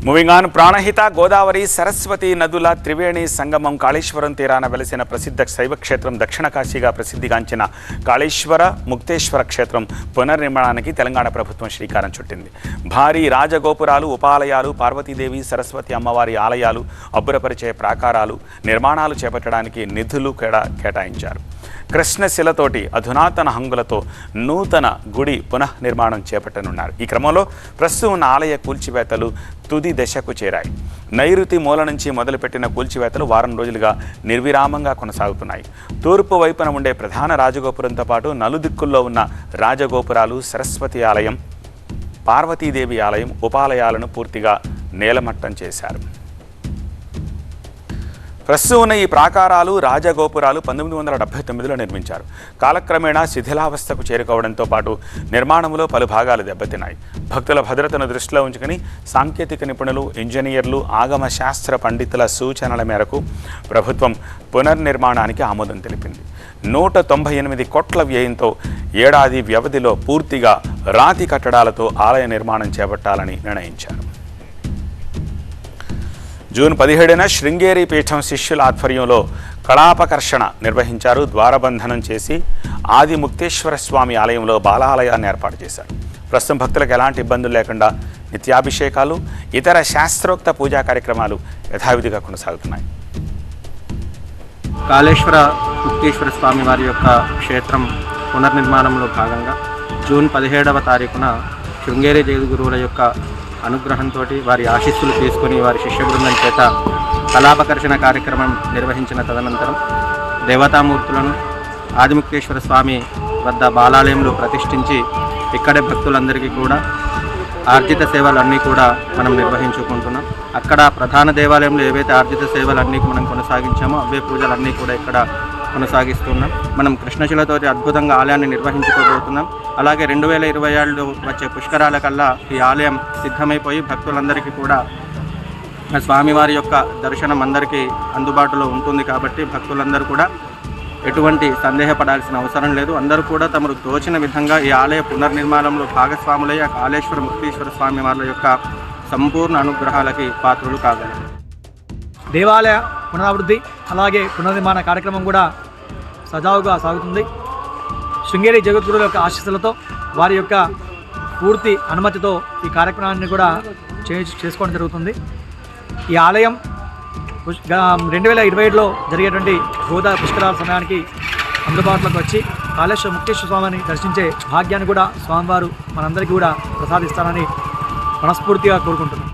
Moving on. Pranahita, Godavari, Saraswati నదుల త్రివేణి సంగమం కాళేశ్వరం తీరాన వెలిసిన ప్రసిద్ధ శైవక్షేత్రం దక్షిణ కాశీగా ప్రసిద్ధిగాంచిన కాళేశ్వర ముక్తేశ్వర క్షేత్రం పునర్నిర్మాణానికి తెలంగాణ ప్రభుత్వం శ్రీకారం చుట్టింది. భారీ రాజగోపురాలు, ఉపాలయాలు, పార్వతీదేవి, సరస్వతి అమ్మవారి ఆలయాలు, అబ్బురపరిచే ప్రాకారాలు నిర్మాణాలు చేపట్టడానికి నిధులు కేటాయించారు. కృష్ణశిలతోటి అధునాతన హంగులతో నూతన గుడి పునఃనిర్మాణం చేపట్టనున్నారు. ఈ క్రమంలో ప్రస్తుతం ఉన్న ఆలయ కూల్చివేతలు తుది దశకు చేరాయి. నైరుతి మూల నుంచి మొదలుపెట్టిన కూల్చివేతలు వారం రోజులుగా నిర్విరామంగా కొనసాగుతున్నాయి. తూర్పు వైపున ఉండే ప్రధాన రాజగోపురంతో పాటు నలుదిక్కుల్లో ఉన్న రాజగోపురాలు, సరస్వతి ఆలయం, పార్వతీదేవి ఆలయం, ఉపాలయాలను పూర్తిగా నేలమట్టం చేశారు. ప్రస్తుతం ఉన్న ఈ ప్రాకారాలు, రాజగోపురాలు 1979లో నిర్మించారు. కాలక్రమేణా శిథిలావస్థకు చేరుకోవడంతో పాటు నిర్మాణంలో పలు భాగాలు దెబ్బతిన్నాయి. భక్తుల భద్రతను దృష్టిలో ఉంచుకుని సాంకేతిక నిపుణులు, ఇంజనీర్లు, ఆగమ శాస్త్ర పండితుల సూచనల మేరకు ప్రభుత్వం పునర్నిర్మాణానికి ఆమోదం తెలిపింది. 198 కోట్ల వ్యయంతో ఏడాది వ్యవధిలో పూర్తిగా రాతి కట్టడాలతో ఆలయ నిర్మాణం చేపట్టాలని నిర్ణయించారు. జూన్ 17న శృంగేరి పీఠం శిష్యుల ఆధ్వర్యంలో కళాపకర్షణ నిర్వహించారు. ద్వారబంధనం చేసి ఆది ముక్తేశ్వర స్వామి ఆలయంలో బాలాలయాన్ని ఏర్పాటు చేశారు. ప్రస్తుతం భక్తులకు ఎలాంటి ఇబ్బందులు లేకుండా నిత్యాభిషేకాలు, ఇతర శాస్త్రోక్త పూజా కార్యక్రమాలు యథావిధిగా కొనసాగుతున్నాయి. కాళేశ్వర ముక్తేశ్వర స్వామి వారి యొక్క క్షేత్రం పునర్నిర్మాణంలో భాగంగా జూన్ 17వ తారీఖున శృంగేరి జగద్గురువుల యొక్క అనుగ్రహంతో వారి ఆశీస్సులు తీసుకుని వారి శిష్య బృందం చేత కళాపకర్షణ కార్యక్రమం నిర్వహించిన తదనంతరం దేవతామూర్తులను ఆదిముక్తేశ్వర స్వామి వద్ద బాలాలయంలో ప్రతిష్ఠించి ఇక్కడే భక్తులందరికీ కూడా ఆర్జిత సేవలన్నీ కూడా మనం నిర్వహించుకుంటున్నాం. అక్కడ ప్రధాన దేవాలయంలో ఏవైతే ఆర్జిత సేవలన్నీ మనం కొనసాగించామో అవే పూజలన్నీ కూడా ఇక్కడ కొనసాగిస్తున్నాం. మనం కృష్ణశిలతో అద్భుతంగా ఆలయాన్ని నిర్వహించుకోబోతున్నాం. అలాగే 2027లో వచ్చే పుష్కరాల కల్లా ఈ ఆలయం సిద్ధమైపోయి భక్తులందరికీ కూడా స్వామివారి యొక్క దర్శనం అందరికీ అందుబాటులో ఉంటుంది. కాబట్టి భక్తులందరూ కూడా ఎటువంటి సందేహపడాల్సిన అవసరం లేదు. అందరూ కూడా తమకు తోచిన విధంగా ఈ ఆలయ పునర్నిర్మాణంలో భాగస్వాములయ్యి కాళేశ్వర ముక్తేశ్వర స్వామి వారి యొక్క సంపూర్ణ అనుగ్రహాలకి పాత్రులు కాగలరు. దేవాలయ పునరావృద్ధి అలాగే పునర్నిర్మాణ కార్యక్రమం కూడా సజావుగా సాగుతుంది. శృంగేరి జగద్గురువుల యొక్క ఆశీస్సులతో వారి యొక్క పూర్తి అనుమతితో ఈ కార్యక్రమాన్ని కూడా చేసుకోవడం జరుగుతుంది. ఈ ఆలయం 2027లో జరిగేటువంటి గోదావరి పుష్కరాల సమయానికి అందుబాటులోకి వచ్చి కాళేశ్వర ముక్తేశ్వర స్వామిని దర్శించే భాగ్యాన్ని కూడా స్వామివారు మనందరికీ కూడా ప్రసాదిస్తారని మనస్ఫూర్తిగా కోరుకుంటున్నాం.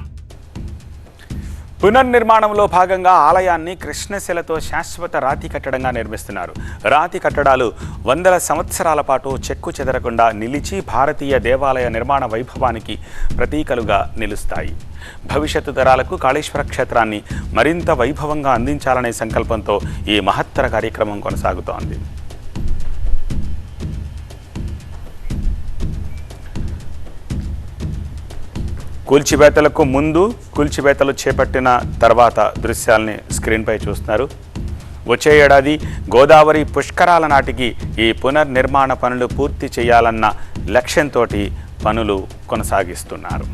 పునర్నిర్మాణంలో భాగంగా ఆలయాన్ని కృష్ణశిలతో శాశ్వత రాతి కట్టడంగా నిర్మిస్తున్నారు. రాతి కట్టడాలు వందల సంవత్సరాల పాటు చెక్కు చెదరకుండా నిలిచి భారతీయ దేవాలయ నిర్మాణ వైభవానికి ప్రతీకలుగా నిలుస్తాయి. భవిష్యత్తు తరాలకు కాళేశ్వర క్షేత్రాన్ని మరింత వైభవంగా అందించాలనే సంకల్పంతో ఈ మహత్తర కార్యక్రమం కొనసాగుతోంది. కూల్చివేతలకు ముందు, కూల్చివేతలు చేపట్టిన తర్వాత దృశ్యాల్ని స్క్రీన్పై చూస్తున్నారు. వచ్చే ఏడాది గోదావరి పుష్కరాల నాటికి ఈ పునర్నిర్మాణ పనులు పూర్తి చేయాలన్న లక్ష్యంతో పనులు కొనసాగిస్తున్నారు.